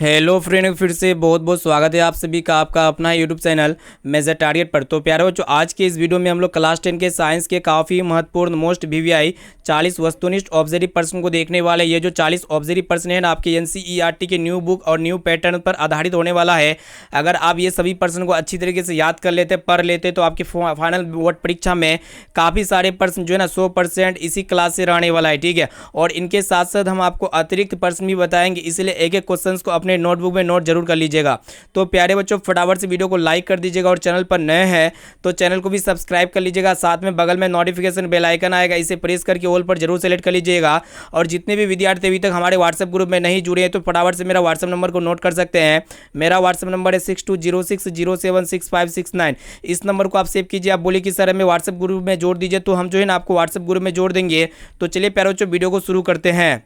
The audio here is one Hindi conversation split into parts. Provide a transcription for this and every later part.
हेलो फ्रेंड, फिर से बहुत बहुत स्वागत है आप सभी का आपका अपना यूट्यूब चैनल मेजर टारगेट पर। तो प्यारे बच्चों, आज के इस वीडियो में हम लोग क्लास 10 के साइंस के काफ़ी महत्वपूर्ण मोस्ट वीवीआई 40 वस्तुनिष्ठ ऑब्जेक्टिव प्रश्न को देखने वाले। ये जो 40 ऑब्जेक्टिव प्रश्न है ना, आपके एनसीईआरटी के न्यू बुक और न्यू पैटर्न पर आधारित होने वाला है। अगर आप ये सभी प्रश्न को अच्छी तरीके से याद कर लेते, पढ़ लेते, तो आपकी फाइनल बोर्ड परीक्षा में काफ़ी सारे प्रश्न जो है ना 100% इसी क्लास से रहने वाला है। ठीक है, और इनके साथ साथ हम आपको अतिरिक्त प्रश्न भी बताएंगे, इसलिए एक एक क्वेश्चन को अपने नोटबुक में नोट जरूर कर लीजिएगा। तो प्यारे बच्चों, फटाफट से वीडियो को लाइक कर दीजिएगा और चैनल पर नए हैं तो चैनल को भी सब्सक्राइब कर लीजिएगा। साथ में बगल में नोटिफिकेशन बेल आइकन आएगा, इसे प्रेस करके ऑल पर जरूर सेलेक्ट कर लीजिएगा। और जितने भी विद्यार्थी अभी तक हमारे व्हाट्सएप ग्रुप में नहीं जुड़े हैं तो फटाफट से मेरा व्हाट्सएप नंबर को नोट कर सकते हैं। मेरा व्हाट्सएप नंबर है 6206076569। इस नंबर को आप सेव कीजिए। आप बोलिए कि सर हमें व्हाट्सएप ग्रुप में जोड़ दीजिए, तो हम जो है ना आपको व्हाट्सएप ग्रुप में जोड़ देंगे। तो चलिए प्यारे बच्चों, वीडियो को शुरू करते हैं।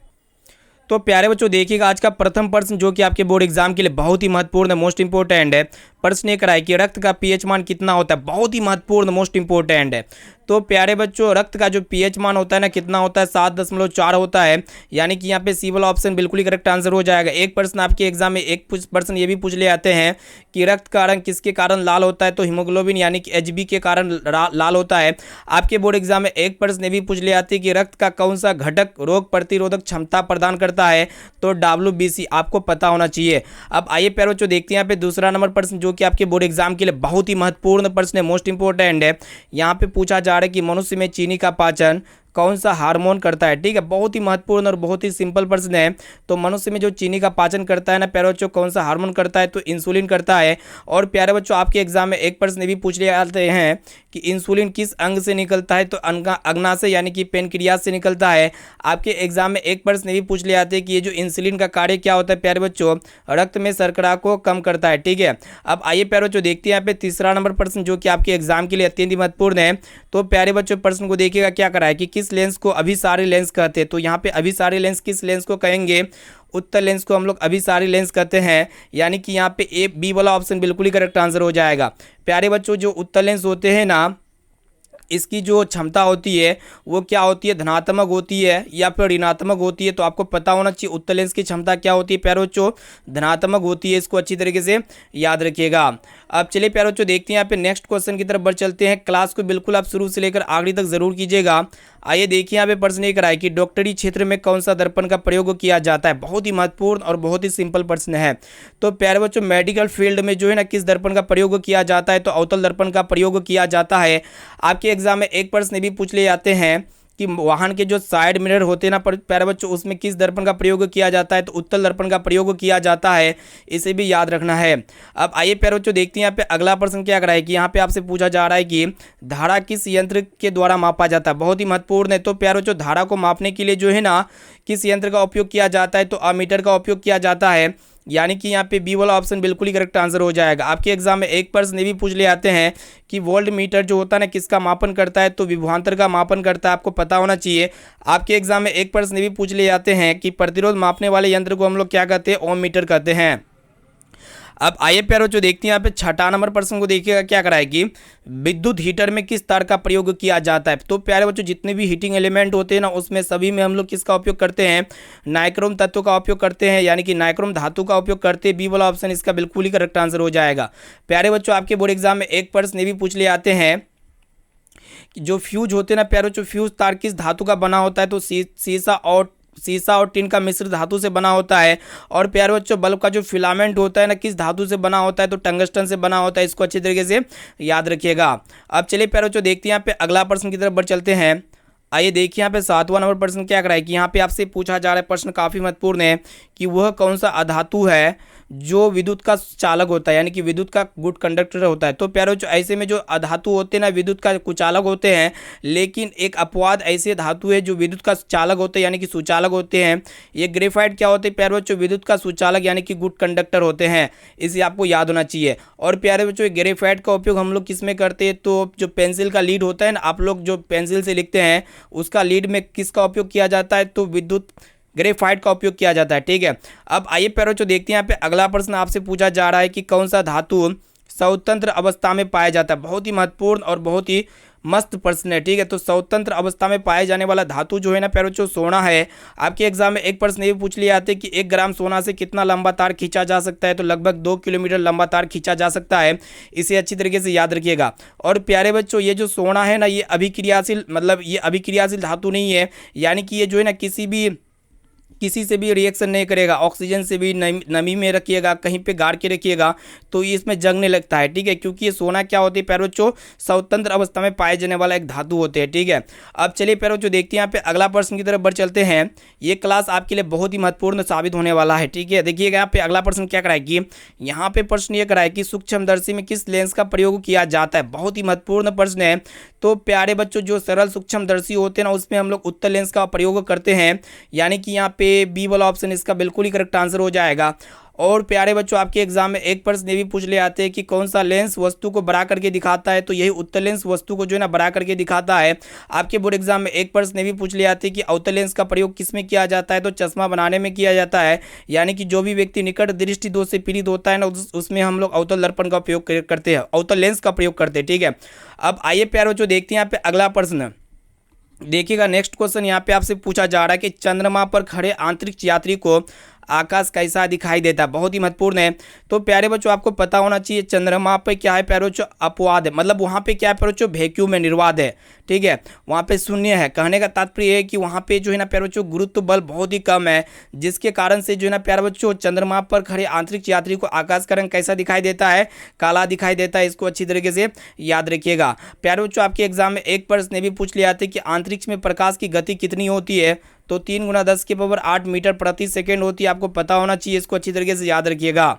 तो प्यारे बच्चों देखिएगा, आज का प्रथम प्रश्न जो कि आपके बोर्ड एग्जाम के लिए बहुत ही महत्वपूर्ण है, मोस्ट इंपोर्टेंट है। प्रश्न ये कराए कि रक्त का पीएच मान कितना होता है। बहुत ही महत्वपूर्ण, मोस्ट इंपोर्टेंट है। तो प्यारे बच्चों, रक्त का जो पीएच मान होता है ना, कितना होता है, 7.4 होता है। यानी कि यहाँ पे सी वाला ऑप्शन बिल्कुल ही करेक्ट आंसर हो जाएगा। एक प्रश्न आपके एग्जाम में एक प्रश्न ये भी पूछ ले आते हैं कि रक्त का रंग किसके कारण लाल होता है। तो हीमोग्लोबिन यानी कि एचबी के कारण लाल होता है। आपके बोर्ड एग्जाम में एक प्रश्न ये भी पूछ ले आते हैं कि रक्त का कौन सा घटक रोग प्रतिरोधक क्षमता प्रदान करता है। तो WBC आपको पता होना चाहिए। अब आइए प्यारे बच्चों देखते हैं यहाँ पे दूसरा नंबर प्रश्न जो कि आपके बोर्ड एग्जाम के लिए बहुत ही महत्वपूर्ण प्रश्न है, मोस्ट इंपोर्टेंट है। यहाँ पे पूछा जा रहा है कि मनुष्य में चीनी का पाचन कौन सा हार्मोन करता है। ठीक है, बहुत ही महत्वपूर्ण और बहुत ही सिंपल प्रश्न है। तो मनुष्य में जो चीनी का पाचन करता है ना प्यारे बच्चों, कौन सा हार्मोन करता है। तो इंसुलिन करता है। और प्यारे बच्चों, आपके एग्जाम में एक प्रश्न भी पूछ लिए आते हैं कि इंसुलिन किस अंग से निकलता है। तो अग्नाशय यानी कि पेनक्रियास से निकलता है। आपके एग्जाम में एक प्रश्न भी पूछ ले आते हैं कि ये जो इंसुलिन का कार्य क्या होता है। प्यारे बच्चों, रक्त में शर्करा को कम करता है। ठीक है, अब आइए प्यारे बच्चों देखते हैं यहाँ पे तीसरा नंबर प्रश्न जो कि आपके एग्जाम के लिए अत्यंत ही महत्वपूर्ण है। तो प्यारे बच्चों, प्रश्न को देखिएगा क्या करा है कि किस लेंस को अभिसारी लेंस कहते हैं। तो यहाँ पे अभिसारी लेंस किस लेंस को कहेंगे। उत्तल लेंस को हम लोग अभिसारी लेंस कहते हैं। यानी कि यहाँ पे ए बी वाला ऑप्शन बिल्कुल ही करेक्ट आंसर हो जाएगा। प्यारे बच्चों, जो उत्तल लेंस होते हैं ना, इसकी जो क्षमता होती है वो क्या होती है, धनात्मक होती है या फिर ऋणात्मक होती है। तो आपको पता होना चाहिए उत्तल लेंस की क्षमता क्या होती है। प्यारे बच्चों, धनात्मक होती है। इसको अच्छी तरीके से याद रखिएगा। अब चलिए प्यारे बच्चों देखते हैं यहाँ पे नेक्स्ट क्वेश्चन की तरफ बढ़ चलते हैं। क्लास को बिल्कुल आप शुरू से लेकर आखिरी तक जरूर कीजिएगा। आइए देखिए यहाँ पे प्रश्न ये कराए कि डॉक्टरी क्षेत्र में कौन सा दर्पण का प्रयोग किया जाता है। बहुत ही महत्वपूर्ण और बहुत ही सिंपल प्रश्न है। तो प्यारे बच्चों, मेडिकल फील्ड में जो है ना किस दर्पण का प्रयोग किया जाता है। तो अवतल दर्पण का प्रयोग किया जाता है। आपके एग्जाम में एक प्रश्न भी पूछ ले जाते हैं कि वाहन के जो साइड मिरर होते हैं ना प्यारे बच्चों, उसमें किस दर्पण का प्रयोग किया जाता है। तो उत्तल दर्पण का प्रयोग किया जाता है। इसे भी याद रखना है। अब आइए प्यारे बच्चों देखते हैं यहाँ पे अगला प्रश्न क्या कराए कि यहाँ पे आपसे पूछा जा रहा है कि धारा किस यंत्र के द्वारा मापा जाता है। बहुत ही महत्वपूर्ण है। तो प्यारे बच्चों, धारा को मापने के लिए जो है ना किस यंत्र का उपयोग किया जाता है। तो अमीटर का उपयोग किया जाता है। यानी कि यहाँ पे बी वाला ऑप्शन बिल्कुल ही करेक्ट आंसर हो जाएगा। आपके एग्जाम में एक प्रश्न भी पूछ ले आते हैं कि वोल्ट मीटर जो होता है ना किसका मापन करता है। तो विभवांतर का मापन करता है। आपको पता होना चाहिए। आपके एग्जाम में एक प्रश्न भी पूछ ले जाते हैं कि प्रतिरोध मापने वाले यंत्र को हम लोग क्या कहते हैं, ओम मीटर कहते हैं। अब आइए प्यारो जो देखते हैं यहाँ पे छठा नंबर प्रश्न को देखिएगा क्या कराएगी, विद्युत हीटर में किस तार का प्रयोग किया जाता है। तो प्यारे बच्चों, जितने भी हीटिंग एलिमेंट होते हैं ना उसमें सभी में हम लोग किसका उपयोग करते हैं, नाइक्रोम तत्व का उपयोग करते हैं। यानी कि नाइक्रोम धातु का उपयोग करते हैं। बी वाला ऑप्शन इसका बिल्कुल ही करेक्ट आंसर हो जाएगा। प्यारे बच्चों, आपके बोर्ड एग्जाम में एक प्रश्न भी पूछ ले आते हैं कि जो फ्यूज होते हैं ना प्यारे बच्चों, फ्यूज तार किस धातु का बना होता है। तो सीसा और टिन का मिश्र धातु से बना होता है। और प्यारे बच्चों, बल्ब का जो फिलामेंट होता है ना किस धातु से बना होता है। तो टंगस्टन से बना होता है। इसको अच्छी तरीके से याद रखिएगा। अब चलिए प्यारे बच्चों देखते हैं यहाँ पे अगला प्रश्न की तरफ बढ़ चलते हैं। आइए देखिए यहाँ पे सातवां नंबर प्रश्न क्या कराए कि यहाँ पे आपसे पूछा जा रहा है, प्रश्न काफी महत्वपूर्ण है कि वह कौन सा अधातु है जो विद्युत का चालक होता है, यानी कि विद्युत का गुड कंडक्टर होता है। तो प्यारे बच्चों, ऐसे में जो अधातु होते हैं ना विद्युत का कुचालक होते हैं, लेकिन एक अपवाद ऐसे धातु है जो विद्युत का चालक होते हैं यानी कि सुचालक होते हैं। ये ग्रेफाइट क्या होते हैं प्यारे बच्चों, विद्युत का सुचालक यानी कि गुड कंडक्टर होते हैं। इसे आपको याद होना चाहिए। और प्यारे बच्चों, ग्रेफाइट का उपयोग हम लोग किस में करते हैं, तो जो पेंसिल का लीड होता है ना, आप लोग जो पेंसिल से लिखते हैं उसका लीड में किसका उपयोग किया जाता है, तो विद्युत ग्रेफाइट का उपयोग किया जाता है। ठीक है, अब आइए प्यारे बच्चों देखते हैं यहाँ पे अगला प्रश्न आपसे पूछा जा रहा है कि कौन सा धातु स्वतंत्र अवस्था में पाया जाता है। बहुत ही महत्वपूर्ण और बहुत ही मस्त प्रश्न है, ठीक है। तो स्वतंत्र अवस्था में पाए जाने वाला धातु जो है ना प्यारे बच्चों, सोना है। आपके एग्जाम में एक प्रश्न ये भी पूछ लिया जाता है कि 1 ग्राम सोना से कितना लंबा तार खींचा जा सकता है, तो लगभग 2 किलोमीटर लंबा तार खींचा जा सकता है। इसे अच्छी तरीके से याद रखिएगा। और प्यारे बच्चों, ये जो सोना है ना, ये अभिक्रियाशील, मतलब ये अभिक्रियाशील धातु नहीं है, यानी कि ये जो है ना किसी से भी रिएक्शन नहीं करेगा। ऑक्सीजन से भी नमी में रखिएगा, कहीं पे गाड़ के रखिएगा तो ये इसमें जंगने लगता है, ठीक है। क्योंकि ये सोना क्या होती है प्यारे बच्चों, स्वतंत्र अवस्था में पाए जाने वाला एक धातु होते हैं, ठीक है। अब चलिए प्यारे बच्चों, देखते हैं यहाँ पे अगला प्रश्न की तरफ बढ़ चलते हैं। ये क्लास आपके लिए बहुत ही महत्वपूर्ण साबित होने वाला है, ठीक है। देखिएगा यहाँ पे अगला प्रश्न क्या कराए कि यहाँ पे प्रश्न ये कराए कि सूक्ष्मदर्शी में किस लेंस का प्रयोग किया जाता है। बहुत ही महत्वपूर्ण प्रश्न है। तो प्यारे बच्चों, जो सरल सूक्ष्मदर्शी होते हैं ना, उसमें हम लोग उत्तल लेंस का प्रयोग करते हैं, यानी कि यहाँ पे बी वाला ऑप्शन इसका बिल्कुल ही करेक्ट आंसर हो जाएगा। और प्यारे बच्चों, आपके एग्जाम में एक प्रश्न ये भी पूछ ले आते हैं कि कौन सा लेंस वस्तु को बड़ा करके दिखाता है, तो यही उत्तल लेंस वस्तु को जो है ना बड़ा करके दिखाता है। आपके बोर्ड एग्जाम में एक प्रश्न ये भी पूछ ले आते हैं कि अवतल लेंस का प्रयोग किस में किया जाता है, तो चश्मा बनाने में किया जाता है। यानी कि जो भी व्यक्ति निकट दृष्टि दोष से पीड़ित होता है ना, उसमें हम लोग अवतल दर्पण का उपयोग करते हैं, अवतल लेंस का प्रयोग करते हैं, ठीक है। अब आइए प्यारे बच्चों, देखते हैं यहाँ पे अगला प्रश्न। देखिएगा, नेक्स्ट क्वेश्चन यहाँ पे आपसे पूछा जा रहा है कि चंद्रमा पर खड़े अंतरिक्ष यात्री को आकाश कैसा दिखाई देता है। बहुत ही महत्वपूर्ण है। तो प्यारे बच्चों, आपको पता होना चाहिए चंद्रमा पे क्या है प्यारे बच्चों, अपवाद है। मतलब वहाँ पे क्या है प्यारे बच्चों, वैक्यूम है, निर्वात है, ठीक है। वहाँ पे शून्य है। कहने का तात्पर्य है कि वहाँ पे जो है ना प्यारे बच्चों, गुरुत्व बल बहुत ही कम है, जिसके कारण से जो है ना प्यारे बच्चों, चंद्रमा पर खड़े अंतरिक्ष यात्री को आकाश का रंग कैसा दिखाई देता है, काला दिखाई देता है। इसको अच्छी तरीके से याद रखिएगा। प्यारे बच्चों, आपके एग्जाम में एक प्रश्न भी पूछ लिया जाता है कि अंतरिक्ष में प्रकाश की गति कितनी होती है, तो 3 × 10⁸ मीटर प्रति सेकेंड होती है। आपको पता होना चाहिए, इसको अच्छी तरीके से याद रखिएगा।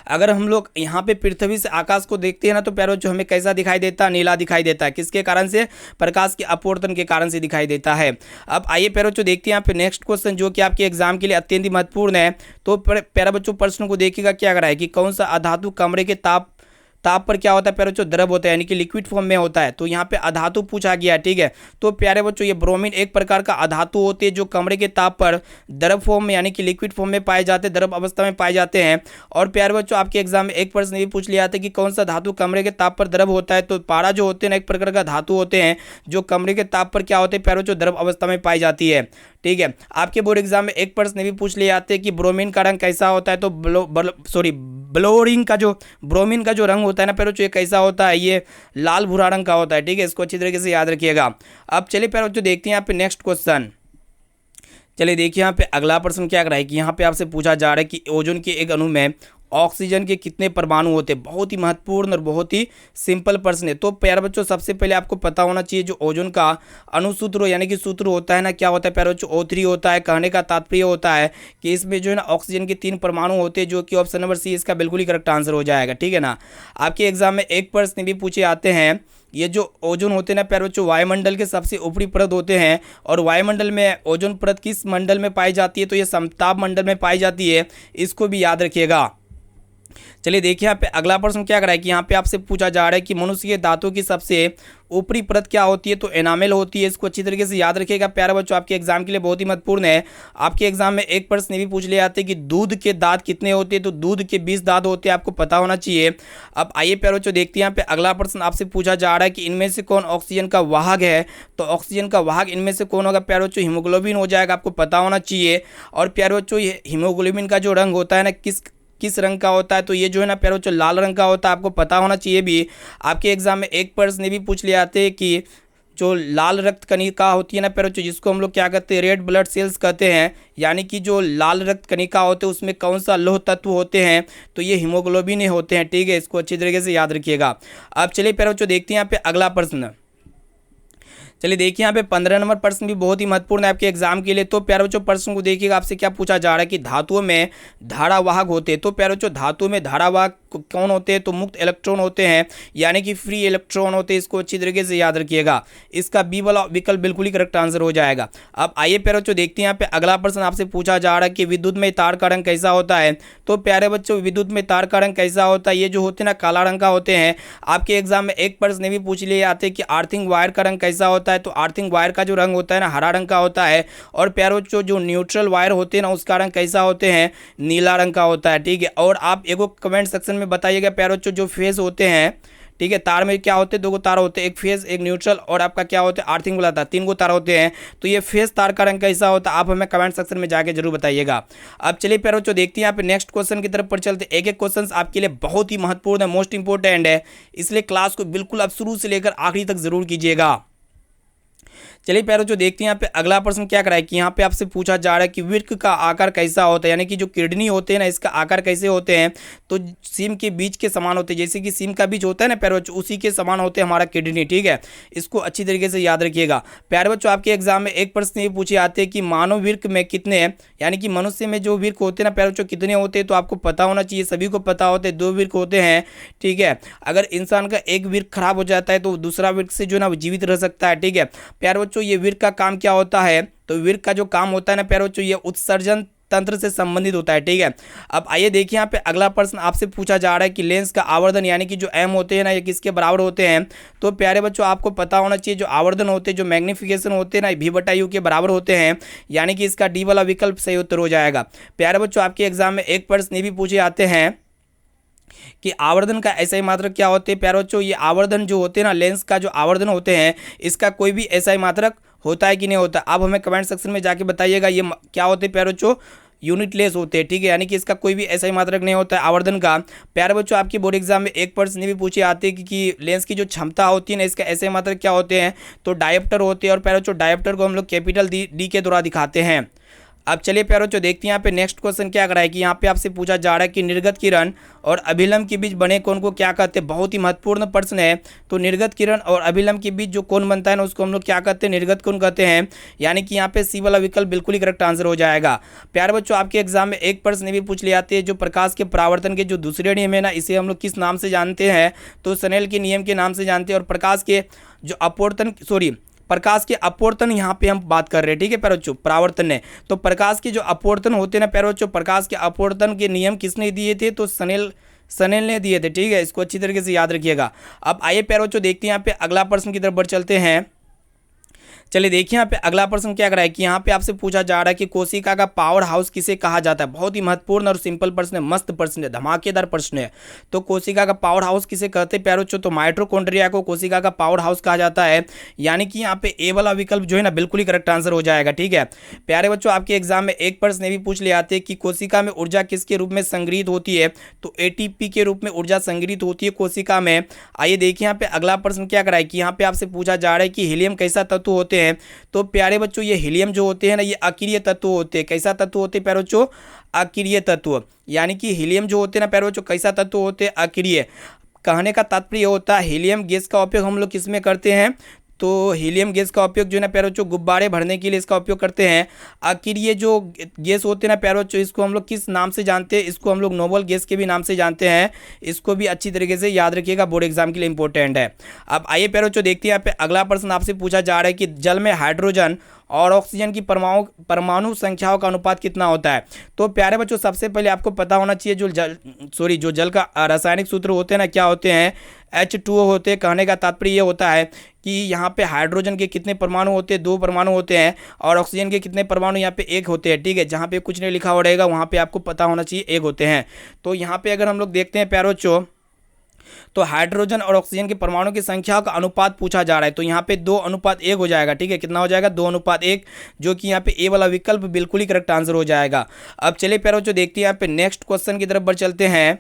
अगर हम लोग यहाँ पे पृथ्वी से आकाश को देखते हैं ना, तो प्यारे बच्चों, हमें कैसा दिखाई देता है, नीला दिखाई देता है। किसके कारण से, प्रकाश के अपवर्तन के कारण से दिखाई देता है। अब आइए प्यारे बच्चों, देखते हैं यहाँ पे नेक्स्ट क्वेश्चन, जो कि आपके एग्जाम के लिए अत्यंत महत्वपूर्ण है। तो प्यारे बच्चों, प्रश्न को देखिएगा क्या कराए कि कौन सा अधातु कमरे के ताप पर क्या होता है प्यारे बच्चों, द्रव होता है, यानी कि लिक्विड फॉर्म में होता है। तो यहाँ पे अधातु पूछा गया, ठीक है। तो प्यारे बच्चों, ये ब्रोमीन एक प्रकार का अधातु होते हैं जो कमरे के ताप पर द्रव फॉर्म में, यानी कि लिक्विड फॉर्म में पाए जाते हैं, द्रव अवस्था में पाए जाते हैं। और प्यारे बच्चों, आपके एग्जाम में एक प्रश्न भी पूछ लिया था कि कौन सा धातु कमरे के ताप पर द्रव होता है। तो पारा जो होते हैं ना, एक प्रकार का धातु होते हैं जो कमरे के ताप पर क्या होते हैं प्यारे बच्चों, द्रव अवस्था में पाई जाती है, ठीक है। आपके बोर्ड एग्जाम में एक प्रश्न भी पूछ लिए जाते हैं कि ब्रोमीन का रंग कैसा होता है, तो ब्रोमीन का जो रंग होता है ना प्यारे बच्चों, ये कैसा होता है, ये लाल भूरा रंग का होता है, ठीक है। इसको अच्छी तरीके से याद रखिएगा। अब चलिए प्यारे बच्चों, देखते हैं यहाँ पे नेक्स्ट क्वेश्चन। चलिए देखिए यहाँ पे अगला प्रश्न क्या कराए कि यहाँ पे आपसे पूछा जा रहा है कि ओजोन के एक अणु में ऑक्सीजन के कितने परमाणु होते हैं। बहुत ही महत्वपूर्ण और बहुत ही सिंपल प्रश्न है। तो प्यारे बच्चों, सबसे पहले आपको पता होना चाहिए जो ओजोन का अणुसूत्र यानी कि सूत्र होता है ना, क्या होता है प्यारे बच्चों, O3 होता है। कहने का तात्पर्य होता है कि इसमें जो है ना ऑक्सीजन के 3 परमाणु होते हैं, जो कि ऑप्शन नंबर सी इसका बिल्कुल ही करेक्ट आंसर हो जाएगा, ठीक है ना। आपके एग्जाम में एक प्रश्न भी पूछे आते हैं, ये जो ओजोन होते हैं ना प्यारे बच्चों, वायुमंडल के सबसे ऊपरी परत होते हैं। और वायुमंडल में ओजोन परत किस मंडल में पाई जाती है, तो ये समताप मंडल में पाई जाती है। इसको भी याद रखिएगा। चलिए देखिए यहाँ पे अगला प्रश्न क्या कराए कि यहाँ पे आपसे पूछा जा रहा है कि मनुष्य के दांतों की सबसे ऊपरी परत क्या होती है, तो एनामेल होती है। इसको अच्छी तरीके से याद रखिएगा प्यारे बच्चों, आपके एग्जाम के लिए बहुत ही महत्वपूर्ण है। आपके एग्जाम में एक प्रश्न भी पूछ ले जाते हैं कि दूध के दांत कितने होते हैं, तो दूध के 20 दांत होते हैं। आपको पता होना चाहिए। अब आइए प्यारे बच्चों, देखते हैं यहाँ पे अगला प्रश्न आपसे पूछा जा रहा है कि इनमें से कौन ऑक्सीजन का वाहक है, तो ऑक्सीजन का वाहक इनमें से कौन होगा प्यारे बच्चों, हीमोग्लोबिन हो जाएगा। आपको पता होना चाहिए। और प्यारे बच्चों, ये हीमोग्लोबिन का जो रंग होता है ना, किस रंग का होता है, तो ये जो है ना प्यारे बच्चों, लाल रंग का होता है। आपको पता होना चाहिए भी। आपके एग्जाम में एक प्रश्न भी पूछ ले आते हैं कि जो लाल रक्त कणिका होती है ना प्यारे बच्चों, जिसको हम लोग क्या कहते हैं, रेड ब्लड सेल्स कहते हैं, यानी कि जो लाल रक्त कणिका होते हैं उसमें कौन सा लौह तत्व होते हैं, तो ये हीमोग्लोबिन ही होते हैं, ठीक है। इसको अच्छी तरीके से याद रखिएगा। अब चलिए प्यारे बच्चों, देखते हैं यहाँ पे अगला प्रश्न। चलिए देखिए यहाँ पे 15 नंबर प्रश्न भी बहुत ही महत्वपूर्ण है आपके एग्जाम के लिए। तो प्यारे बच्चों, प्रश्न को देखिएगा, आपसे क्या पूछा जा रहा है कि धातुओं में धारावाहक होते हैं। तो प्यारे बच्चों, धातुओं में धारावाहक कौन होते हैं, तो मुक्त इलेक्ट्रॉन होते हैं, यानी कि फ्री इलेक्ट्रॉन होते हैं। इसको अच्छी तरीके से याद रखिएगा। इसका बी वाला विकल्प बिल्कुल ही करेक्ट आंसर हो जाएगा। अब आइए प्यारे बच्चों, देखते हैं यहाँ पे अगला प्रश्न आपसे पूछा जा रहा है कि विद्युत में तार का रंग कैसा होता है। तो प्यारे बच्चों, विद्युत में तार का रंग कैसा होता है, ये जो होते हैं ना काला रंग का होते हैं। आपके एग्जाम में एक प्रश्न भी पूछ लिए जाते हैं कि आर्थिंग वायर का रंग कैसा होता है, तो आर्थिंग वायर का जो रंग होता है ना, हरा रंग का होता है। और प्यारे बच्चों, जो न्यूट्रल वायर होते हैं ना, उसका रंग कैसा होते हैं, नीला रंग का होता है, ठीक है। और आप एक कमेंट सेक्शन में बताइएगा प्यारे बच्चों जो फेज होते हैं, ठीक है, तार में क्या होते हैं, 2 तार होते हैं, एक फेज एक न्यूट्रल और आपका क्या होता है अर्थिंग वाला तार, 3 तार होते हैं। तो ये फेज तार का रंग कैसा होता है आप हमें कमेंट सेक्शन में जाके जरूर बताइएगा। अब चलिए प्यारे बच्चों देखते हैं यहाँ पे नेक्स्ट क्वेश्चन की तरफ पर चलते। एक एक क्वेश्चन आपके लिए बहुत ही महत्वपूर्ण है, मोस्ट इंपॉर्टेंट है, इसलिए क्लास को बिल्कुल आप शुरू से लेकर आखिरी तक जरूर कीजिएगा। चलिए प्यारे जो देखते हैं यहाँ पे अगला प्रश्न क्या कराए कि यहाँ पे आपसे पूछा जा रहा है कि वृक्क का आकार कैसा होता है, यानी कि जो किडनी होते हैं ना इसका आकार कैसे होते हैं, तो सीम के बीज के समान होते हैं, जैसे कि सीम का बीज होता है ना प्यारे बच्चों उसी के समान होते हैं हमारा किडनी, ठीक है, इसको अच्छी तरीके से याद रखिएगा। प्यारे बच्चों आपके एग्जाम में एक प्रश्न ये पूछे आते हैं कि मानव वृक्क में कितने, यानी कि मनुष्य में जो वृक्क होते हैं ना प्यारे बच्चों कितने होते हैं, तो आपको पता होना चाहिए, सभी को पता होते हैं 2 वृक्क होते हैं, ठीक है। अगर इंसान का एक वृक्क खराब हो जाता है तो दूसरा वृक्क से जो ना जीवित रह सकता है, ठीक है। प्यारे बच्चों ये वृक्क का काम क्या होता है, तो वृक्क का जो काम होता है ना प्यारे बच्चों ये उत्सर्जन तंत्र से संबंधित होता है, ठीक है। अब आइए देखिए यहाँ पे अगला प्रश्न आपसे पूछा जा रहा है कि लेंस का आवर्धन यानी कि जो एम होते हैं ना ये किसके बराबर होते हैं, तो प्यारे बच्चों आपको पता होना चाहिए जो आवर्धन होते हैं जो मैग्निफिकेशन होते हैं ना V/U के बराबर होते हैं, यानी कि इसका डी वाला विकल्प सही उत्तर हो जाएगा। प्यारे बच्चों आपके एग्जाम में एक प्रश्न ये भी पूछे आते हैं कि आवर्धन का ऐसा ही मात्रक क्या होते हैं। प्यारे बच्चों ये आवर्धन जो होते हैं ना लेंस का जो आवर्धन होते हैं इसका कोई भी ऐसा ही मात्रक होता है कि नहीं होता, आप हमें कमेंट सेक्शन में जाके बताइएगा ये क्या होते हैं प्यारे बच्चों, यूनिटलेस होते हैं, ठीक है, यानी कि इसका कोई भी ऐसा ही मात्रक नहीं होता है आवर्धन का। प्यारे बच्चों आपकी बोर्ड एग्जाम में एक प्रश्न भी पूछे आते हैं कि लेंस की जो क्षमता होती है ना इसका ऐसे मात्रक क्या होते हैं, तो डायोप्टर होते हैं, और प्यारे बच्चों डायोप्टर को हम लोग कैपिटल डी के द्वारा दिखाते हैं। अब चलिए प्यारे बच्चों देखते हैं यहाँ पे नेक्स्ट क्वेश्चन क्या कराए कि यहाँ पे आपसे पूछा जा रहा है कि निर्गत किरण और अभिलंब के बीच बने कोण को क्या कहते हैं, बहुत ही महत्वपूर्ण प्रश्न है। तो निर्गत किरण और अभिलंब के बीच जो कोण बनता है ना उसको हम लोग क्या कहते हैं, निर्गत कोण कहते हैं, यानी कि यहाँ पे सी वाला विकल्प बिल्कुल ही करेक्ट आंसर हो जाएगा। प्यारे बच्चों आपके एग्जाम में एक प्रश्न भी पूछ लिया जाते हैं जो प्रकाश के परावर्तन के जो दूसरे नियम है ना इसे हम लोग किस नाम से जानते हैं, तो स्नेल के नियम के नाम से जानते हैं। और प्रकाश के जो प्रकाश के अपवर्तन यहाँ पे हम बात कर रहे हैं, ठीक है प्यारे बच्चों, परावर्तन है, तो प्रकाश के जो अपवर्तन होते हैं ना प्यारे बच्चों प्रकाश के अपवर्तन के नियम किसने दिए थे, तो स्नेल ने दिए थे, ठीक है, इसको अच्छी तरीके से याद रखिएगा। अब आइए प्यारे बच्चों देखते हैं यहाँ पे अगला प्रश्न की तरफ बढ़ चलते हैं। चलिए देखिए यहाँ पे अगला प्रश्न क्या कराए कि यहाँ पे आपसे पूछा जा रहा है कि कोशिका का पावर हाउस किसे कहा जाता है। बहुत ही महत्वपूर्ण और सिंपल प्रश्न है, मस्त प्रश्न है, धमाकेदार प्रश्न है। तो कोशिका का पावर हाउस किसे कहते हैं प्यारे बच्चों, तो माइटोकॉन्ड्रिया को कोशिका का पावर हाउस कहा जाता है, यानी कि यहाँ पे ए वाला विकल्प जो है ना बिल्कुल ही करेक्ट आंसर हो जाएगा, ठीक है। प्यारे बच्चों आपके एग्जाम में एक प्रश्न भी पूछ ले आते हैं कि कोशिका में ऊर्जा किसके रूप में संग्रहित होती है, तो ATP के रूप में ऊर्जा संग्रहित होती है कोशिका में। आइए देखिए यहाँ पे अगला प्रश्न क्या कराए कि यहाँ पे आपसे पूछा जा रहा है कि हीलियम कैसा तत्व होते हैं। तो प्यारे बच्चों ये हीलियम जो होते हैं ना ये अकीरीय तत्व होते हैं। कैसा तत्व होते हैं प्यारे बच्चों, अकीरीय तत्व, यानी कि हीलियम जो होते हैं ना प्यारे बच्चों कैसा तत्व होते हैं, अकीरीय। कहने का तात्पर्य होता है हीलियम गैस का उपयोग हम लोग किस में करते हैं, तो हीलियम गैस का उपयोग जो है ना प्यारे बच्चों गुब्बारे भरने के लिए इसका उपयोग करते हैं। अकीरीय जो गैस होते हैं ना प्यारे बच्चों इसको हम लोग किस नाम से जानते हैं, इसको हम लोग नोबल गैस के भी नाम से जानते हैं, इसको भी अच्छी तरीके से याद रखिएगा, बोर्ड एग्जाम के लिए इंपॉर्टेंट है। अब आइए प्यारे बच्चों देखते हैं यहाँ पे अगला प्रश्न आपसे पूछा जा रहा है कि जल में हाइड्रोजन और ऑक्सीजन की परमाणु संख्याओं का अनुपात कितना होता है। तो प्यारे बच्चों सबसे पहले आपको पता होना चाहिए जो जल का रासायनिक सूत्र होते हैं ना क्या होते हैं, H2O होते हैं। कहने का तात्पर्य ये होता है कि यहाँ पे हाइड्रोजन के कितने परमाणु होते हैं, 2 परमाणु होते हैं, और ऑक्सीजन के कितने परमाणु यहाँ पे 1 होते हैं, ठीक है। जहाँ पे कुछ नहीं लिखा हो रहेगा वहाँ पे आपको पता होना चाहिए 1 होते हैं। तो यहाँ पे अगर हम लोग देखते हैं प्यारे बच्चों तो हाइड्रोजन और ऑक्सीजन के परमाणु की संख्या का अनुपात पूछा जा रहा है, तो यहाँ पे 2:1 हो जाएगा, ठीक है। कितना हो जाएगा, 2:1, जो कि यहाँ पे ए वाला विकल्प बिल्कुल ही करेक्ट आंसर हो जाएगा। अब चलिए प्यारे बच्चों देखते हैं यहाँ पे नेक्स्ट क्वेश्चन की तरफ बढ़ चलते हैं।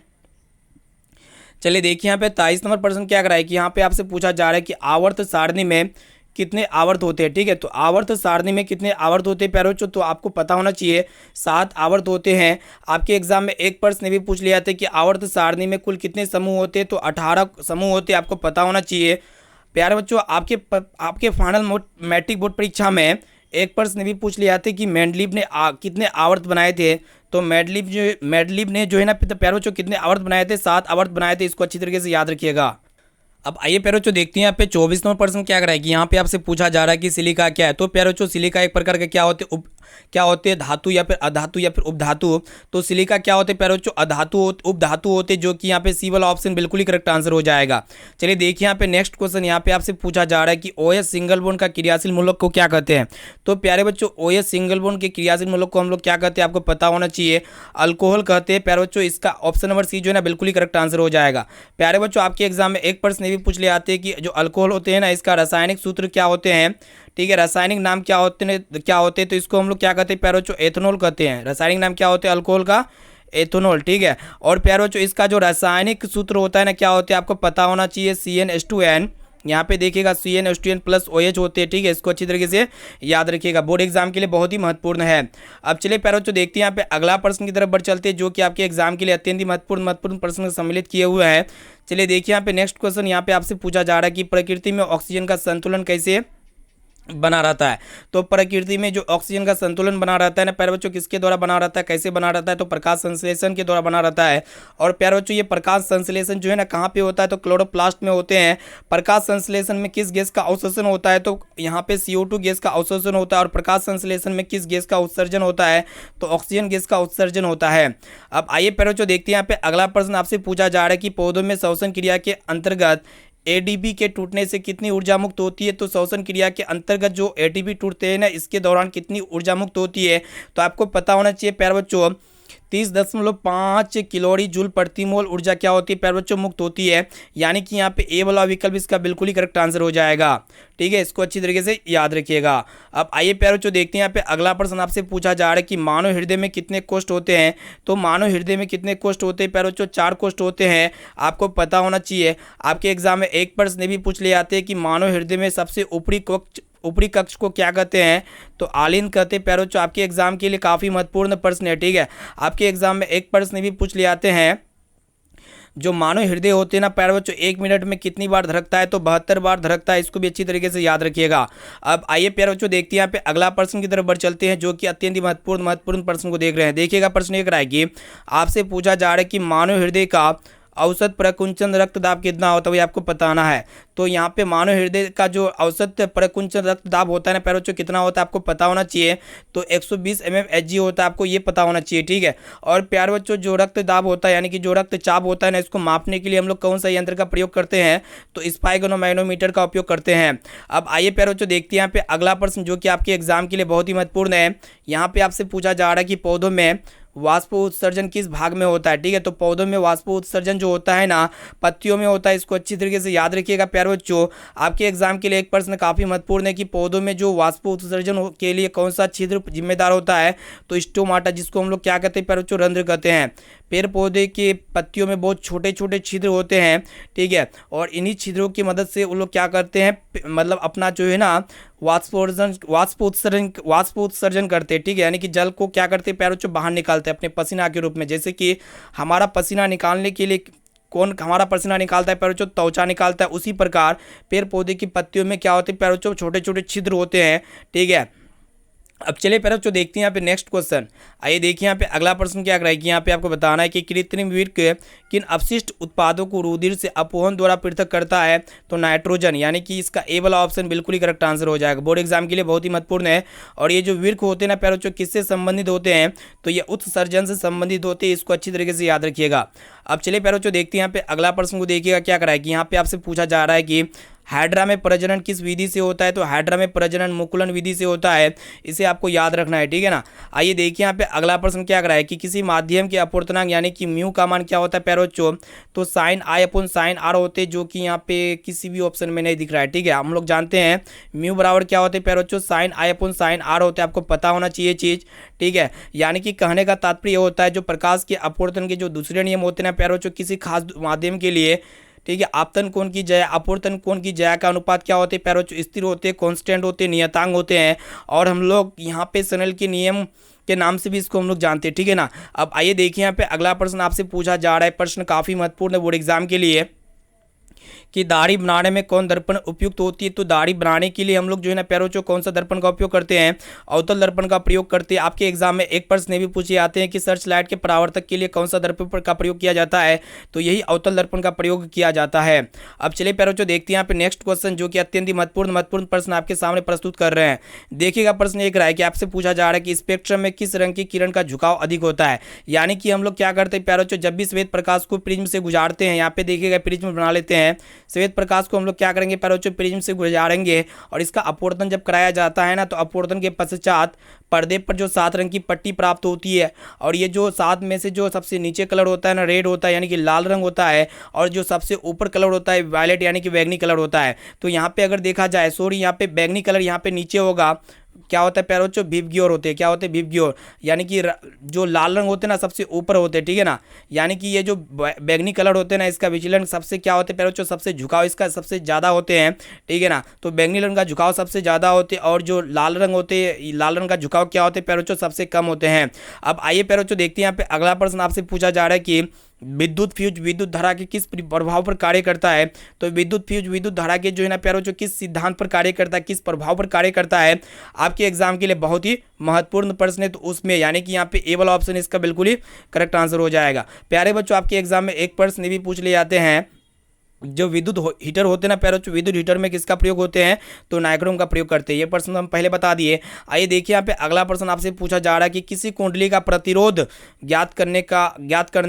चलिए देखिए यहाँ पे 23 नंबर प्रश्न क्या कराए कि यहाँ पे आपसे पूछा जा रहा है कि आवर्त सारणी में कितने आवर्त होते हैं, ठीक है। तो आवर्त सारणी में कितने आवर्त होते हैं प्यारे बच्चों, तो आपको पता होना चाहिए 7 आवर्त होते हैं। आपके एग्जाम में एक प्रश्न भी पूछ लिया था कि आवर्त सारणी में कुल कितने समूह होते हैं, तो 18 समूह होते हैं, आपको पता होना चाहिए। प्यारे बच्चों आपके फाइनल मैट्रिक बोर्ड परीक्षा में एक प्रश्न भी पूछ लिया था कि मेंडलीव ने कितने आवर्त बनाए थे। तो मेंडलीव ने जो है ना प्यारे बच्चों कितने आवर्त बनाए थे, 7 आवर्त बनाए थे, इसको अच्छी तरीके से याद रखिएगा। अब आइए प्यारे बच्चों देखते हैं यहाँ पे 24 नंबर प्रश्न क्या कराएगी। यहाँ पे आपसे पूछा जा रहा है कि सिलिका क्या है। तो प्यारे बच्चों सिलिका एक प्रकार का क्या होते हैं क्या होते हैं, धातु या फिर अधातु या फिर उपधातु। तो सिलिका क्या होते हैं प्यारे बच्चों, अधातु उपधातु होते, जो कि यहाँ पे सी वाला ऑप्शन बिल्कुल ही करेक्ट आंसर हो जाएगा। चलिए देखिए यहाँ पे नेक्स्ट क्वेश्चन यहाँ पे आपसे पूछा जा रहा है कि OH सिंगल बॉन्ड का क्रियाशील मूलक को क्या कहते हैं। तो प्यारे बच्चों OH सिंगल बॉन्ड के क्रियाशील मूलक को हम लोग क्या कहते हैं, आपको पता होना चाहिए, अल्कोहल कहते हैं प्यारे बच्चों। इसका ऑप्शन नंबर सी जो है ना बिल्कुल ही करेक्ट आंसर हो जाएगा। प्यारे बच्चों आपके एग्जाम में एक प्रश्न भी पूछ ले आते हैं कि जो अल्कोहल होते हैं ना, इसका रासायनिक सूत्र क्या होते हैं, ठीक है, रासायनिक नाम क्या होते हैं, तो इसको हम लोग क्या कहते हैं प्यारे बच्चों, एथेनॉल कहते हैं। रासायनिक नाम क्या होते हैं अल्कोहल का, एथेनॉल, ठीक है। और प्यारे बच्चों इसका जो रासायनिक सूत्र होता है ना, क्या होते हैं आपको पता होना चाहिए, CnH2n। यहाँ पे देखिएगा CnH2n प्लस OH होते हैं, ठीक है। इसको अच्छी तरीके से याद रखिएगा, बोर्ड एग्जाम के लिए बहुत ही महत्वपूर्ण है। अब चलिए प्यारे बच्चों देखते हैं यहाँ पे अगला प्रश्न की तरफ बढ़ चलते हैं, जो कि आपके एग्जाम के लिए अत्यंत ही महत्वपूर्ण प्रश्न सम्मिलित किए हुए हैं। चलिए देखिए यहाँ पे नेक्स्ट क्वेश्चन यहाँ पे आपसे पूछा जा रहा है कि प्रकृति में ऑक्सीजन का संतुलन कैसे बना रहता है। तो प्रकृति में जो ऑक्सीजन का संतुलन बना रहता है ना प्यारे बच्चों, किसके द्वारा बना रहता है, कैसे बना रहता है, तो प्रकाश संश्लेषण के द्वारा बना रहता है। और प्यारे बच्चों ये प्रकाश संश्लेषण जो है ना कहाँ पे होता है, तो क्लोरोप्लास्ट में होते हैं। प्रकाश संश्लेषण में किस गैस का अवशोषण होता है, तो यहाँ पे CO2 गैस का अवशोषण होता है। और प्रकाश संश्लेषण में किस गैस का उत्सर्जन होता है, तो ऑक्सीजन गैस का उत्सर्जन होता है। अब आइए प्यारे बच्चों देखते हैं यहाँ पे अगला प्रश्न आपसे पूछा जा रहा है कि पौधों में श्वसन क्रिया के अंतर्गत ADP के टूटने से कितनी ऊर्जा मुक्त होती है। तो श्वसन क्रिया के अंतर्गत जो ATP टूटते हैं ना, इसके दौरान कितनी ऊर्जा मुक्त होती है, तो आपको पता होना चाहिए प्यारे बच्चों, 30.5 किलोरी जूल प्रति मोल ऊर्जा क्या होती है प्यारे बच्चों, मुक्त होती है। यानी कि यहाँ पे ए वाला विकल्प इसका बिल्कुल ही करेक्ट आंसर हो जाएगा, ठीक है। इसको अच्छी तरीके से याद रखिएगा। अब आइए प्यारे बच्चों देखते हैं यहाँ पे अगला प्रश्न आपसे पूछा जा रहा है कि मानव हृदय में कितने कोष्ठ होते हैं। तो मानव हृदय में कितने कोष्ठ होते हैं प्यारे बच्चों, 4 कोष्ठ होते हैं। आपको पता होना चाहिए, आपके एग्जाम में एक प्रश्न भी पूछ ले आते हैं कि मानव हृदय में सबसे ऊपरी कक्ष को क्या कहते हैं, तो आलिन कहते हैं। प्यारे बच्चों आपके एग्जाम के लिए काफ़ी महत्वपूर्ण प्रश्न है, ठीक है। आपके एग्जाम में एक प्रश्न भी पूछ ले आते हैं, जो मानव हृदय होते हैं ना प्यारे बच्चों 1 मिनट में कितनी बार धड़कता है, तो 72 बार धड़कता है। इसको भी अच्छी तरीके से याद रखिएगा। अब आइए प्यारे बच्चों देखते हैं यहाँ पे अगला प्रश्न की तरफ बढ़ चलते हैं, जो कि अत्यंत ही महत्वपूर्ण प्रश्न को देख रहे हैं। देखिएगा प्रश्न एक रहा है कि आपसे पूछा जा रहा है कि मानव हृदय का औसत प्रकुंचन रक्तदाब कितना होता है, वही आपको बताना है। तो यहाँ पे मानव हृदय का जो औसत प्रकुंचन रक्तदाब होता है ना प्यारे बच्चों कितना होता है, आपको पता होना चाहिए। तो 120 mmHg होता है, आपको ये पता होना चाहिए, ठीक है। और प्यारे बच्चों जो रक्तदाब होता है, यानी कि जो रक्तचाप होता है ना, इसको मापने के लिए हम लोग कौन सा यंत्र का प्रयोग करते हैं, तो स्पाइगनोमैनोमीटर का उपयोग करते हैं। अब आइए प्यारे बच्चों देखते हैं यहाँ पे अगला प्रश्न, जो कि आपके एग्जाम के लिए बहुत ही महत्वपूर्ण है। यहाँ पे आपसे पूछा जा रहा है कि पौधों में वाष्प उत्सर्जन किस भाग में होता है, ठीक है। तो पौधों में वाष्प उत्सर्जन जो होता है ना, पत्तियों में होता है। इसको अच्छी तरीके से याद रखिएगा प्यारे बच्चों। आपके एग्जाम के लिए एक प्रश्न काफ़ी महत्वपूर्ण है कि पौधों में जो वाष्प उत्सर्जन के लिए कौन सा छिद्र जिम्मेदार होता है, तो स्टोमाटा, जिसको हम लोग क्या कहते हैं प्यारे बच्चों, रंध्र कहते हैं। पेड़ पौधे के पत्तियों में बहुत छोटे छोटे छिद्र होते हैं, ठीक है। और इन्हीं छिद्रों की मदद से वो लोग क्या करते हैं, मतलब अपना जो है ना वाष्प उत्सर्जन करते हैं, ठीक है। यानी कि जल को क्या करते हैं प्यारे बच्चों, बाहर निकालते हैं अपने पसीना के रूप में। जैसे कि हमारा पसीना निकालने के लिए कौन हमारा पसीना निकालता है प्यारे बच्चों, त्वचा निकालता है। उसी प्रकार पेड़ पौधे की पत्तियों में क्या होते हैं प्यारे बच्चों, छोटे छोटे छिद्र होते हैं, ठीक है। अब चलिए प्यारे बच्चों देखते हैं यहाँ पे नेक्स्ट क्वेश्चन। आइए देखिए यहाँ पे अगला प्रश्न क्या है कि यहाँ पे आपको बताना है कि कृत्रिम वीर्य किन अपशिष्ट उत्पादों को रुधिर से अपवहन द्वारा पृथक करता है, तो नाइट्रोजन। यानी कि इसका ए वाला ऑप्शन बिल्कुल ही करेक्ट आंसर हो जाएगा, बोर्ड एग्जाम के लिए बहुत ही महत्वपूर्ण है। और ये जो वीर्य होते हैं ना प्यारे बच्चों किससे संबंधित होते हैं, तो ये उत्सर्जन से संबंधित होते हैं। इसको अच्छी तरीके से याद रखिएगा। अब चलिए प्यारे बच्चों देखते हैं यहाँ पे अगला प्रश्न को देखिएगा क्या कराए कि यहाँ पे आपसे पूछा जा रहा है कि हाइड्रा में प्रजनन किस विधि से होता है, तो हाइड्रा में प्रजनन मुकुलन विधि से होता है। इसे आपको याद रखना है, ठीक है ना। आइए देखिए यहाँ पे अगला प्रश्न क्या कराए कि किसी माध्यम के अपवर्तनांक यानी कि म्यू का मान क्या होता है प्यारे बच्चों, तो sine i upon sine r होते हैं, जो कि यहाँ पे किसी भी ऑप्शन में नहीं दिख रहा है, ठीक है। हम लोग जानते हैं म्यू बराबर क्या होते हैं प्यारे बच्चों, sine i upon sine r होते हैं। आपको पता होना चाहिए चीज़, ठीक है। यानी कि कहने का तात्पर्य होता है जो प्रकाश के अपवर्तन के जो दूसरे नियम होते हैं ना प्यारे बच्चों, किसी खास माध्यम के लिए, ठीक है, आपतन कोण की जया अपवर्तन कोण की जया का अनुपात क्या होते हैं प्यारे बच्चों, स्थिर होते हैं, कांस्टेंट होते हैं, नियतांक होते हैं। और हम लोग यहाँ पे स्नेल के नियम के नाम से भी इसको हम लोग जानते हैं, ठीक है ना। अब आइए देखिए यहाँ पे अगला प्रश्न आपसे पूछा जा रहा है, प्रश्न काफ़ी महत्वपूर्ण है बोर्ड एग्जाम के लिए, कि दाढ़ी बनाने में कौन दर्पण उपयुक्त होती है। तो दाढ़ी बनाने के लिए हम लोग जो है ना प्यारों बच्चों कौन सा दर्पण का उपयोग करते हैं, अवतल दर्पण का प्रयोग करते हैं। आपके एग्जाम में एक प्रश्न भी पूछे जाते हैं कि सर्च लाइट के परावर्तक के लिए कौन सा दर्पण का प्रयोग किया जाता है, तो यही अवतल दर्पण का प्रयोग किया जाता है। अब चलिए प्यारों बच्चों देखते हैं यहाँ पे नेक्स्ट क्वेश्चन, जो कि अत्यंत ही महत्वपूर्ण प्रश्न आपके सामने प्रस्तुत कर रहे हैं। देखिएगा प्रश्न एक रहा है कि आपसे पूछा जा रहा है कि स्पेक्ट्रम में किस रंग की किरण का झुकाव अधिक होता है। यानी कि हम लोग क्या करते हैं प्यारों बच्चों, जब भी श्वेत प्रकाश को प्रिज्म से गुजारते हैं, यहाँ पे देखिएगा प्रिज्म बना लेते हैं, श्वेत प्रकाश को हम लोग क्या करेंगे प्यारों बच्चों, प्रिज्म से गुजारेंगे और इसका अपवर्तन जब कराया जाता है ना, तो अपवर्तन के पश्चात पर्दे पर जो 7 रंग की पट्टी प्राप्त होती है, और ये जो 7 में से जो सबसे नीचे कलर होता है ना, रेड होता है यानी कि लाल रंग होता है, और जो सबसे ऊपर कलर होता है वायलेट यानी कि बैंगनी कलर होता है। तो यहाँ पे अगर देखा जाए, सॉरी यहाँ पे बैंगनी कलर यहाँ पे नीचे होगा, क्या होता है प्यारों बच्चों, विबग्योर होते हैं। क्या होते हैं विबग्योर, यानी कि जो लाल रंग होते हैं ना सबसे ऊपर होते हैं, ठीक है ना। यानी कि ये जो बैंगनी कलर होते हैं ना, इसका विचलन सबसे क्या होते हैं प्यारों बच्चों, सबसे झुकाव इसका सबसे ज़्यादा होते हैं, ठीक है ना। तो बैंगनी रंग का झुकाव सबसे ज़्यादा होते हैं, और जो लाल रंग होते हैं, लाल रंग का झुकाव क्या होते हैं प्यारों बच्चों, सबसे कम होते हैं। अब आइए प्यारों बच्चों देखते हैं यहाँ पे अगला प्रश्न आपसे पूछा जा रहा है कि विद्युत फ्यूज विद्युत धारा के किस प्रभाव पर कार्य करता है। तो विद्युत फ्यूज विद्युत धारा के जो है ना प्यारों जो किस सिद्धांत पर कार्य करता है, किस प्रभाव पर कार्य करता है, आपके एग्जाम के लिए बहुत ही महत्वपूर्ण प्रश्न है। तो उसमें यानी कि यहाँ पे ए वाला ऑप्शन इसका बिल्कुल ही करेक्ट आंसर हो जाएगा। प्यारे बच्चों आपके एग्जाम में एक प्रश्न भी पूछ ले जाते हैं, जो विद्युत हीटर होते हैं ना प्यारों, विद्युत हीटर में किसका प्रयोग होते हैं, तो नाइक्रोम का प्रयोग करते हैं। ये प्रश्न हम पहले बता दिए। आइए देखिए यहाँ पे अगला प्रश्न आपसे पूछा जा रहा है कि किसी कुंडली का प्रतिरोध ज्ञात करने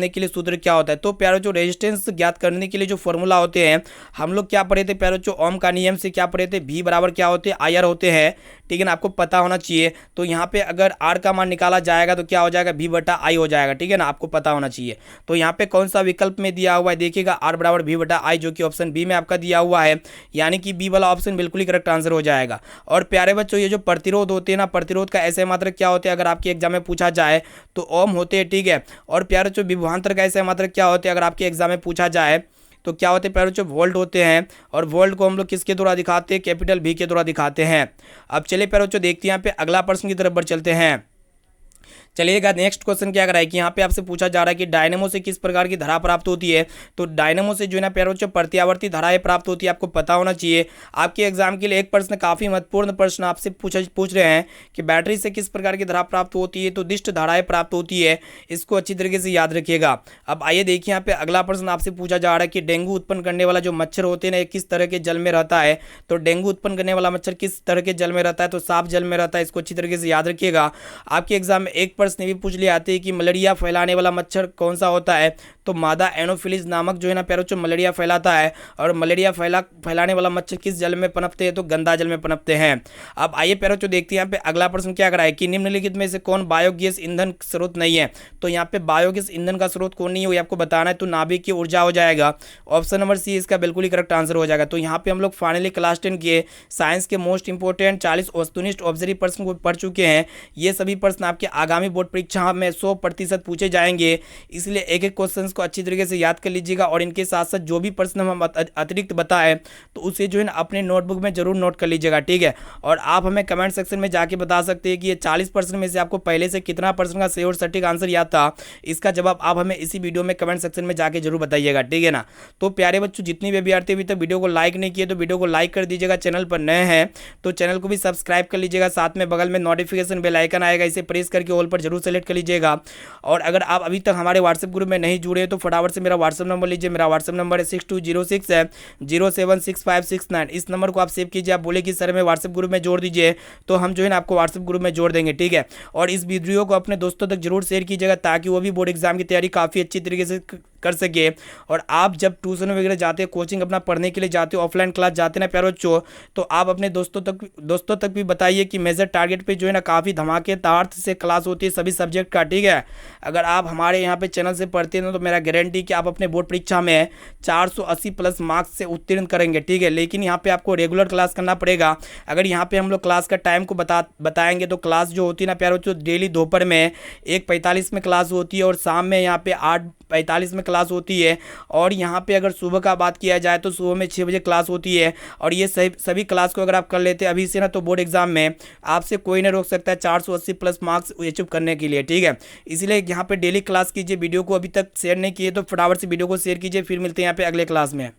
के लिए सूत्र क्या होता है। तो प्यारों जो रेजिस्टेंस ज्ञात करने के लिए जो फॉर्मूला होते हैं, हम लोग क्या पढ़े थे प्यारों, जो ओम का नियम से क्या पढ़े थे, V बराबर क्या होते हैं, IR होते हैं, ठीक है ना, आपको पता होना चाहिए। तो यहाँ पे अगर R का मान निकाला जाएगा तो क्या हो जाएगा, V/I हो जाएगा, ठीक है ना, आपको पता होना चाहिए। तो यहाँ पे कौन सा विकल्प में दिया हुआ है, देखिएगा R बराबर V/I, जो कि ऑप्शन बी में आपका दिया हुआ है, यानी कि बी वाला ऑप्शन बिल्कुल ही करेक्ट आंसर हो जाएगा। और प्यारे बच्चों ये जो प्रतिरोध होते हैं ना, प्रतिरोध का ऐसे मात्रक क्या होते हैं अगर आपके एग्जाम में पूछा जाए तो ओम होते हैं, ठीक है। और प्यारे बच्चों विभवांतर का ऐसे मात्रक क्या होते हैं अगर आपके एग्जाम में पूछा जाए तो क्या होते हैं प्यारे बच्चों, वोल्ट होते हैं। और वोल्ट को हम लोग किसके द्वारा दिखाते हैं, कैपिटल V के द्वारा दिखाते हैं। अब चलिए प्यारे बच्चों देखते हैं यहाँ पे अगला प्रश्न की तरफ बढ़ चलते हैं। चलिएगा नेक्स्ट क्वेश्चन क्या कर रहा है कि यहाँ पे आपसे पूछा जा रहा है कि डायनेमो से किस प्रकार की धारा प्राप्त होती है। तो डायनेमो से जो है ना प्यारे बच्चों प्रत्यावर्ती धाराएं प्राप्त होती है, आपको पता होना चाहिए। आपके एग्जाम के लिए एक प्रश्न काफी महत्वपूर्ण प्रश्न आपसे पूछ रहे हैं कि बैटरी से किस प्रकार की धारा प्राप्त होती है, तो दिष्ट धाराएं प्राप्त होती है। इसको अच्छी तरीके से याद रखिएगा। अब आइए देखिए यहाँ पे अगला प्रश्न आपसे पूछा जा रहा है कि डेंगू उत्पन्न करने वाला जो मच्छर होते हैं ना, किस तरह के जल में रहता है। तो डेंगू उत्पन्न करने वाला मच्छर किस तरह के जल में रहता है, तो साफ जल में रहता है। इसको अच्छी तरीके से याद रखिएगा। आपके एग्जाम में एक प्रश्न भी पूछ लिया कि मलेरिया फैलाने वाला मच्छर कौन सा होता है। तो मादा एनोफिलिस नामक जो है ना प्यारों जो मलेरिया फैलाता है, और मलेरिया फैलाने वाला मच्छर किस जल में पनपते हैं, तो गंदा जल में पनपते हैं। अब आइए प्यारों जो देखते हैं यहाँ पे अगला प्रश्न क्या कर रहा है कि निम्नलिखित में से कौन बायोगैस ईंधन स्रोत नहीं है। तो यहाँ पे बायोगैस ईंधन का स्रोत कौन नहीं है, आपको बताना है। तो नाभिक की ऊर्जा हो जाएगा, ऑप्शन नंबर सी इसका बिल्कुल ही करेक्ट आंसर हो जाएगा। तो यहाँ पे हम लोग फाइनली क्लास 10 के साइंस के मोस्ट इंपोर्टेंट 40 वस्तुनिष्ठ ऑब्जर्व प्रश्न को पढ़ चुके हैं। ये सभी प्रश्न आपके आगामी बोर्ड परीक्षा में 100% पूछे जाएंगे, इसलिए एक एक क्वेश्चन को अच्छी तरीके से याद कर लीजिएगा। और इनके साथ साथ जो भी प्रश्न हम अतिरिक्त बताएं तो उसे जो है ना अपने नोटबुक में जरूर नोट कर लीजिएगा, ठीक है। और आप हमें कमेंट सेक्शन में जाके बता सकते हैं कि ये 40% में से आपको पहले से कितना % का सही और सटीक आंसर याद था। इसका जवाब आप हमें इसी वीडियो में कमेंट सेक्शन में जाके जरूर बताइएगा, ठीक है ना। तो प्यारे बच्चों जितने भी अभ्यर्थी अभी तक वीडियो को लाइक नहीं किए तो वीडियो को लाइक कर दीजिएगा। चैनल पर नए हैं तो चैनल को भी सब्सक्राइब कर लीजिएगा। साथ में बगल में नोटिफिकेशन बेल आइकन आएगा, इसे प्रेस करके ऑल पर जरूर सेलेक्ट कर लीजिएगा। और अगर आप अभी तक हमारे व्हाट्सएप ग्रुप में नहीं जुड़े तो फटाफट से मेरा व्हाट्सएप नंबर लीजिए। मेरा व्हाट्सएप नंबर है 6206076569। इस नंबर को आप सेव कीजिए। आप बोले कि सर मैं व्हाट्सएप ग्रुप में जोड़ दीजिए, तो हम जो है ना आपको व्हाट्सएप ग्रुप में जोड़ देंगे, ठीक है। और इस वीडियो को अपने दोस्तों तक जरूर शेयर कीजिएगा ताकि वो भी बोर्ड एग्जाम की तैयारी काफ़ी अच्छी तरीके से कर सके। और आप जब ट्यूशन वगैरह जाते हो, कोचिंग अपना पढ़ने के लिए जाते हो, ऑफलाइन क्लास जाते ना प्यारे बच्चों, तो आप अपने दोस्तों तक भी बताइए कि मेजर टारगेट पे जो है ना काफ़ी धमाकेदार से क्लास होती है सभी सब्जेक्ट का, ठीक है। अगर आप हमारे यहाँ पे चैनल से पढ़ते हैं तो मेरा गारंटी कि आप अपने बोर्ड परीक्षा में 480+ मार्क्स से उत्तीर्ण करेंगे, ठीक है। लेकिन यहाँ पे आपको रेगुलर क्लास करना पड़ेगा। अगर यहाँ पे हम लोग क्लास का टाइम को बताएंगे तो क्लास जो होती है ना प्यारे बच्चों, डेली दोपहर में 1:45 में क्लास होती है और शाम में यहाँ पे 8:45 में क्लास होती है। और यहाँ पे अगर सुबह का बात किया जाए तो सुबह में 6 बजे क्लास होती है। और ये सभी क्लास को अगर आप कर लेते हैं अभी से ना, तो बोर्ड एग्जाम में आपसे कोई नहीं रोक सकता है 480+ मार्क्स अचीव करने के लिए, ठीक है। इसलिए यहाँ पे डेली क्लास कीजिए। वीडियो को अभी तक शेयर नहीं किए तो फटाफट से वीडियो को शेयर कीजिए। फिर मिलते हैं यहाँ पे अगले क्लास में।